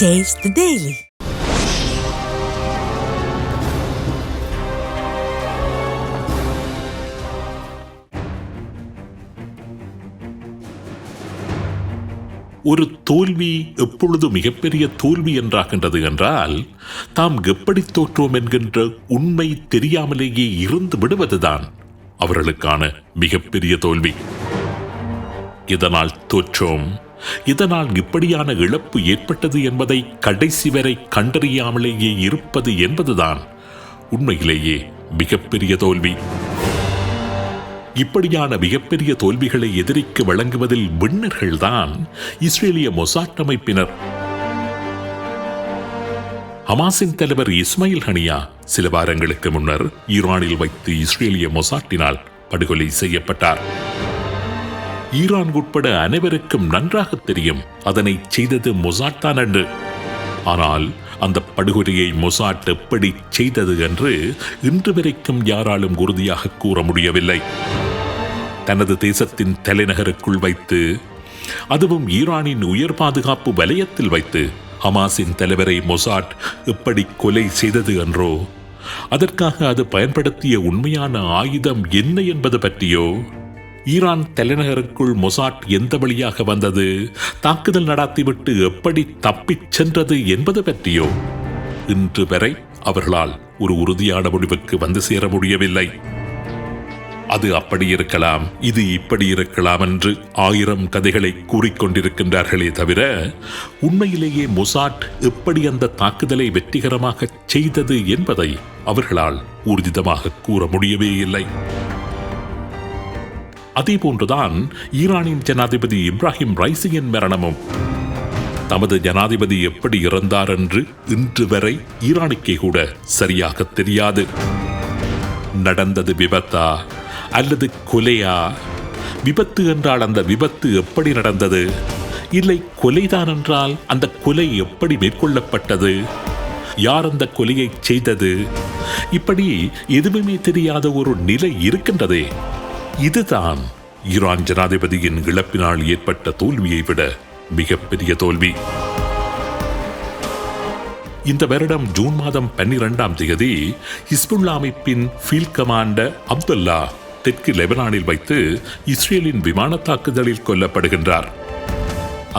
Taste the Daily. ஒரு தோல்வி எப்பொழுது மிகப்பெரிய தோல்வி என்றாகின்றது என்றால், தாம் எப்படி தோற்றோம் என்கின்ற உண்மை தெரியாமலேயே இருந்து விடுவதுதான் அவர்களுக்கான மிகப்பெரிய தோல்வி. இதனால் தோற்றோம், இதனால் இப்படியான இழப்பு ஏற்பட்டது என்பதை கடைசி வரை கண்டறியாமலேயே இருப்பது என்பதுதான் உண்மையிலேயே மிகப்பெரிய தோல்வி. இப்படியான மிகப்பெரிய தோல்விகளை எதிரிக்கு வழங்குவதில் விண்ணர்கள்தான் இஸ்ரேலிய மொசாட் அமைப்பினர். ஹமாஸின் தலைவர் இஸ்மாயில் ஹனியா சில வாரங்களுக்கு முன்னர் ஈரானில் வைத்து இஸ்ரேலிய மொசாட்டினால் படுகொலை செய்யப்பட்டார். ஈரான் உட்பட அனைவருக்கும் நன்றாக தெரியும் அதனை செய்தது மொசாட் தான் என்று. ஆனால் அந்த படுகொலையை மொசாட் எப்படி செய்தது என்று இன்று வரைக்கும் யாராலும் உறுதியாக கூற முடியவில்லை. தனது தேசத்தின் தலைநகருக்குள் வைத்து, அதுவும் ஈரானின் உயர் பாதுகாப்பு வலயத்தில் வைத்து ஹமாஸின் தலைவரை மொசாட் எப்படி கொலை செய்தது என்றோ, அதற்காக அது பயன்படுத்திய உண்மையான ஆயுதம் என்ன என்பது பற்றியோ, ஈரான் தலைநகருக்குள் மொசாட் எந்த வழியாக வந்தது, தாக்குதல் நடாத்திவிட்டு எப்படி தப்பிச் சென்றது என்பது பற்றியோ இன்று வரை அவர்களால் ஒரு உறுதியான முடிவுக்கு வந்து சேர முடியவில்லை. அது அப்படி இருக்கலாம், இது இப்படி இருக்கலாம் என்று 1000 கதைகளை கூறிக்கொண்டிருக்கின்றார்களே தவிர, உண்மையிலேயே மொசாட் எப்படி அந்த தாக்குதலை வெற்றிகரமாக செய்தது என்பதை அவர்களால் ஊர்ஜிதமாக கூற முடியவே இல்லை. அதேபோன்றுதான் ஈரானின் ஜனாதிபதி இப்ராஹிம் ரைசியின் மரணமும். தமது ஜனாதிபதி எப்படி இறந்தார் என்று இன்று வரை ஈரானுக்கே கூட சரியாக தெரியாது. நடந்தது விபத்தா அல்லது கொலையா? விபத்து என்றால் அந்த விபத்து எப்படி நடந்தது? இல்லை கொலைதான் என்றால் அந்த கொலை எப்படி மேற்கொள்ளப்பட்டது? யார் அந்த கொலையை செய்தது? இப்படி எதுவுமே தெரியாத ஒரு நிலை இருக்கின்றதே. இதுதான் ஈரான் ஜனாதிபதியின் இழப்பினால் ஏற்பட்ட தோல்வியை விட மிகப்பெரிய தோல்வி. இந்த வருடம் ஜூன் மாதம் 12ஆம் தேதி ஹிஸ்புல்லா அமைப்பின் ஃபீல்ட் கமாண்டர் அப்துல்லா தெற்கு லெபனானில் வைத்து இஸ்ரேலின் விமான தாக்குதலில் கொல்லப்படுகின்றார்.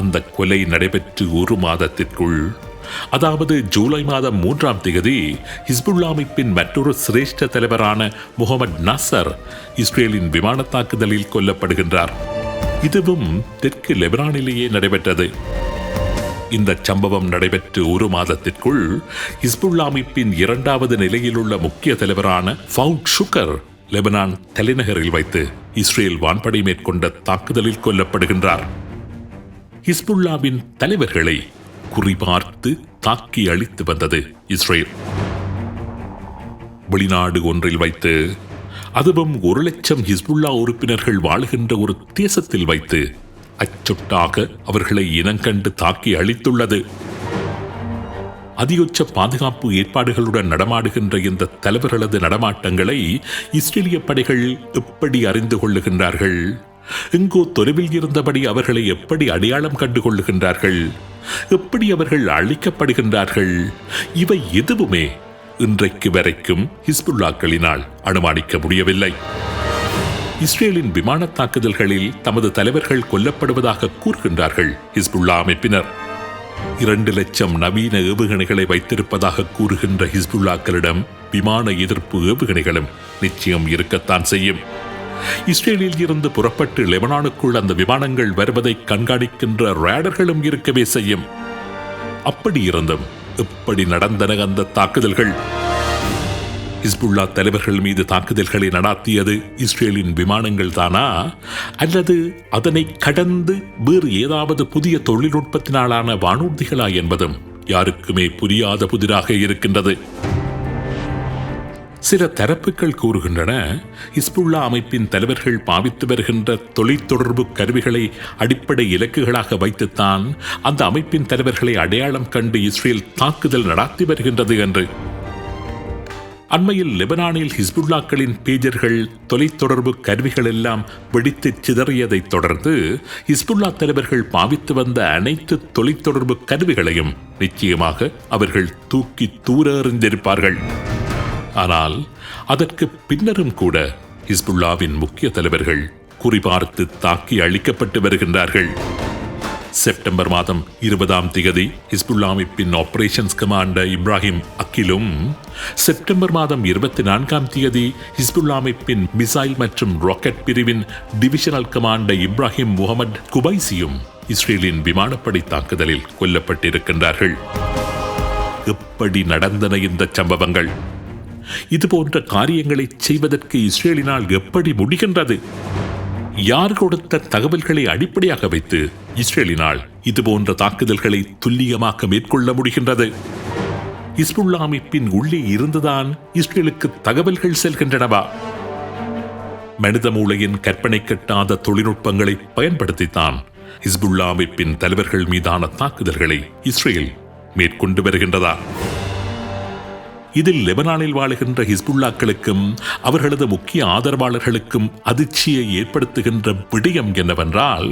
அந்த கொலை நடைபெற்று ஒரு மாதத்திற்குள், அதாவது ஜூலை மாதம் 3ஆம் தேதி, ஹிஸ்புல்லா அமைப்பின் மற்றொரு சிரேஷ்ட தலைவரான முகமது நாசர் இஸ்ரேலின் விமான தாக்குதலில் கொல்லப்படுகின்றார். இதுவும் தெற்கு லெபனானிலேயே நடைபெற்றது. இந்த சம்பவம் நடைபெற்று ஒரு மாதத்திற்குள் ஹிஸ்புல்லா அமைப்பின் 2வது நிலையிலுள்ள முக்கிய தலைவரான ஃபவுட் ஷுக்கர் லெபனான் தலைநகரில் வைத்து இஸ்ரேல் வான்படை மேற்கொண்ட தாக்குதலில் கொல்லப்படுகின்றார். ஹிஸ்புல்லாவின் தலைவர்களை குறிபார்த்து தாக்கி அழித்து வந்தது இஸ்ரேல். வெளிநாடு ஒன்றில் வைத்து, அதுவும் 1 லட்சம் ஹிஸ்புல்லா உறுப்பினர்கள் வாழுகின்ற ஒரு தேசத்தில் வைத்து அச்சொட்டாக அவர்களை இனங்கண்டு தாக்கி அழித்துள்ளது. அதியுச்ச பாதுகாப்பு ஏற்பாடுகளுடன் நடமாடுகின்ற இந்த தலைவர்களது நடமாட்டங்களை இஸ்ரேலிய படைகள் எப்படி அறிந்து கொள்ளுகின்றார்கள்? எங்கோ தொலைவில் இருந்தபடி அவர்களை எப்படி அடையாளம் கண்டு கொள்ளுகின்றார்கள்? எப்படி அவர்கள் அழிக்கப்படுகின்றார்கள்? இவை எதுவுமே இன்றைக்கு வரைக்கும் ஹிஸ்புல்லாக்களினால் அனுமானிக்க முடியவில்லை. இஸ்ரேலின் விமான தாக்குதல்களில் தமது தலைவர்கள் கொல்லப்படுவதாக கூறுகின்றார்கள் ஹிஸ்புல்லா அமைப்பினர். 2 லட்சம் நவீன ஏவுகணைகளை வைத்திருப்பதாக கூறுகின்ற ஹிஸ்புல்லாக்களிடம் விமான எதிர்ப்பு ஏவுகணைகளும் நிச்சயம் இருக்கத்தான் செய்யும். இஸ்ரேலில் இருந்து புறப்பட்டு லெபனானுக்குள் அந்த விமானங்கள் வருவதை கண்காணிக்கின்ற ரேடர்களும் இருக்கவே செய்யும். அப்படி இருந்தும் எப்படி நடந்தன அந்த தாக்குதல்கள்? ஹிஸ்புல்லா தலைவர்கள் மீது தாக்குதல்களை நடாத்தியது இஸ்ரேலின் விமானங்கள் தானா, அல்லது அதனை கடந்து வேறு ஏதாவது புதிய தொழில்நுட்பத்தினாலான வானூர்திகளா என்பதும் யாருக்குமே புரியாத புதிராக இருக்கின்றது. சில தரப்புகள் கூறுகின்றன, ஹிஸ்புல்லா அமைப்பின் தலைவர்கள் பாவித்து வருகின்ற தொலைத்தொடர்பு கருவிகளை அடிப்படை இலக்குகளாக வைத்துத்தான் அந்த அமைப்பின் தலைவர்களை அடையாளம் கண்டு இஸ்ரேல் தாக்குதல் நடாத்தி வருகின்றது என்று. அண்மையில் லெபனானில் ஹிஸ்புல்லாக்களின் பேஜர்கள், தொலைத்தொடர்பு கருவிகள் எல்லாம் வெடித்து சிதறியதைத் தொடர்ந்து ஹிஸ்புல்லா தலைவர்கள் பாவித்து வந்த அனைத்து தொலைத்தொடர்பு கருவிகளையும் நிச்சயமாக அவர்கள் தூக்கி தூர எறிந்திருப்பார்கள். ஆனால் அதற்கு பின்னரும் கூட ஹிஸ்புல்லாவின் முக்கிய தலைவர்கள் குறிபார்த்து தாக்கி அழிக்கப்பட்டு வருகின்றார்கள். செப்டம்பர் மாதம் 20 ஹிஸ்புல்லா அமைப்பின் ஆபரேஷன்ஸ் கமாண்டர் இப்ராஹிம் அக்கிலும், செப்டம்பர் மாதம் 24 ஹிஸ்புல்லா அமைப்பின் மிசைல் மற்றும் ராக்கெட் பிரிவின் டிவிஷனல் கமாண்டர் இப்ராஹிம் முகமது குபைசியும் இஸ்ரேலின் விமானப்படை தாக்குதலில் கொல்லப்பட்டிருக்கின்றார்கள். எப்படி நடந்தன இந்த சம்பவங்கள்? இதுபோன்ற காரியங்களை செய்வதற்கு இஸ்ரேலினால் எப்படி முடிகின்றது? யார் கொடுத்த தகவல்களை அடிப்படையாக வைத்து இஸ்ரேலினால் இதுபோன்ற தாக்குதல்களை துல்லியமாக மேற்கொள்ள முடிகின்றது? ஹிஸ்புல்லா அமைப்பின் உள்ளே இருந்துதான் இஸ்ரேலுக்கு தகவல்கள் செல்கின்றனவா? மனித மூளையின் கற்பனை கட்டாத தொழில்நுட்பங்களை பயன்படுத்தித்தான் ஹிஸ்புல்லா அமைப்பின் தலைவர்கள் மீதான தாக்குதல்களை இஸ்ரேல் மேற்கொண்டு வருகின்றதா? இதில் லெபனானில் வாழுகின்ற ஹிஸ்புல்லாக்களுக்கும் அவர்களது முக்கிய ஆதரவாளர்களுக்கும் அதிர்ச்சியை ஏற்படுத்துகின்ற விடயம் என்னவென்றால்,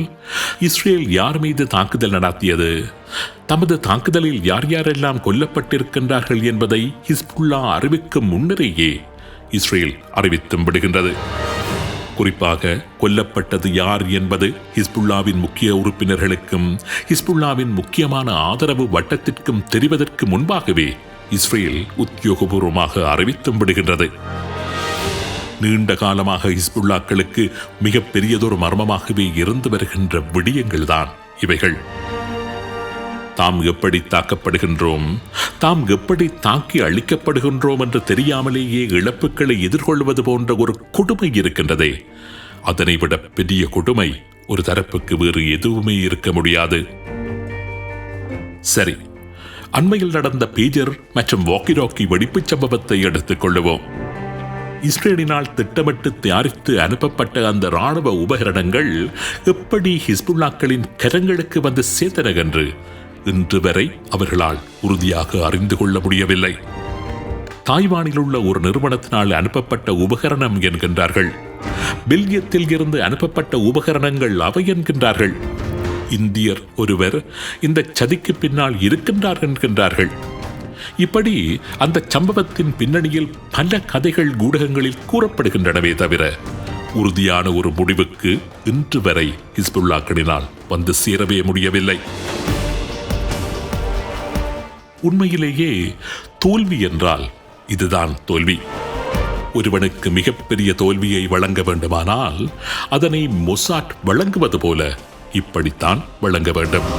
இஸ்ரேல் யார் மீது தாக்குதல் நடத்தியது, தமது தாக்குதலில் யார் யாரெல்லாம் கொல்லப்பட்டிருக்கின்றார்கள் என்பதை ஹிஸ்புல்லா அறிவிக்கும் முன்னரேயே இஸ்ரேல் அறிவித்தும் விடுகின்றது. குறிப்பாக கொல்லப்பட்டது யார் என்பது ஹிஸ்புல்லாவின் முக்கிய உறுப்பினர்களுக்கும் ஹிஸ்புல்லாவின் முக்கியமான ஆதரவு வட்டத்திற்கும் தெரிவதற்கு முன்பாகவே இஸ்ரேல் உத்தியோகபூர்வமாக அறிவித்தும் விடுகின்றது. நீண்ட காலமாக ஹிஸ்புல்லாக்களுக்கு மிக பெரியதொரு மர்மமாகவே இருந்து வருகின்ற விடயங்கள்தான் இவைகள். தாம் எப்படி தாக்கப்படுகின்றோம், தாம் எப்படி தாக்கி அழிக்கப்படுகின்றோம் என்று தெரியாமலேயே இழப்புகளை எதிர்கொள்வது போன்ற ஒரு கொடுமை இருக்கின்றதே, அதனை விட பெரிய கொடுமை ஒரு தரப்புக்கு வேறு எதுவுமே இருக்க முடியாது. சரி, அண்மையில் நடந்த பேஜர் மற்றும் வாக்கி டாக்கி வெடிப்புச் சம்பவத்தை எடுத்துக் கொள்ளுவோம். இஸ்ரேலினால் திட்டமிட்டு தயாரித்து அனுப்பப்பட்ட அந்த ராணுவ உபகரணங்கள் எப்படி ஹிஸ்புல்லாக்களின் கரங்களுக்கு வந்து சேர்ந்தன என்று இன்று வரை அவர்களால் உறுதியாக அறிந்து கொள்ள முடியவில்லை. தாய்வானில் உள்ள ஒரு நிறுவனத்தினால் அனுப்பப்பட்ட உபகரணம் என்கின்றார்கள். பெல்ஜியத்தில் இருந்து அனுப்பப்பட்ட உபகரணங்கள் அவை என்கின்றார்கள். இந்தியர் ஒருவர் இந்த சதிக்கு பின்னால் இருக்கின்றார் என்கின்றார்கள். இப்படி அந்த சம்பவத்தின் பின்னணியில் பல கதைகள் ஊடகங்களில் கூறப்படுகின்றனவே தவிர உறுதியான ஒரு முடிவுக்கு இன்று வரை ஹிஸ்புல்லாக்களினால் வந்து சேரவே முடியவில்லை. உண்மையிலேயே தோல்வி என்றால் இதுதான் தோல்வி. ஒருவனுக்கு மிகப்பெரிய தோல்வியை வழங்க வேண்டுமானால் அதனை மொசாட் வழங்குவது போல இப்படித்தான் வழங்க வேண்டும்.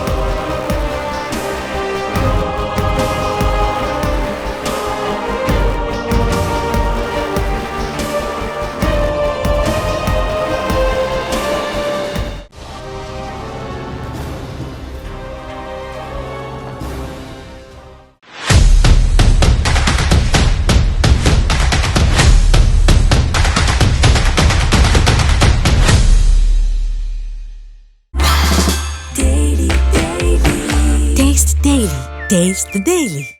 Taste the Daily.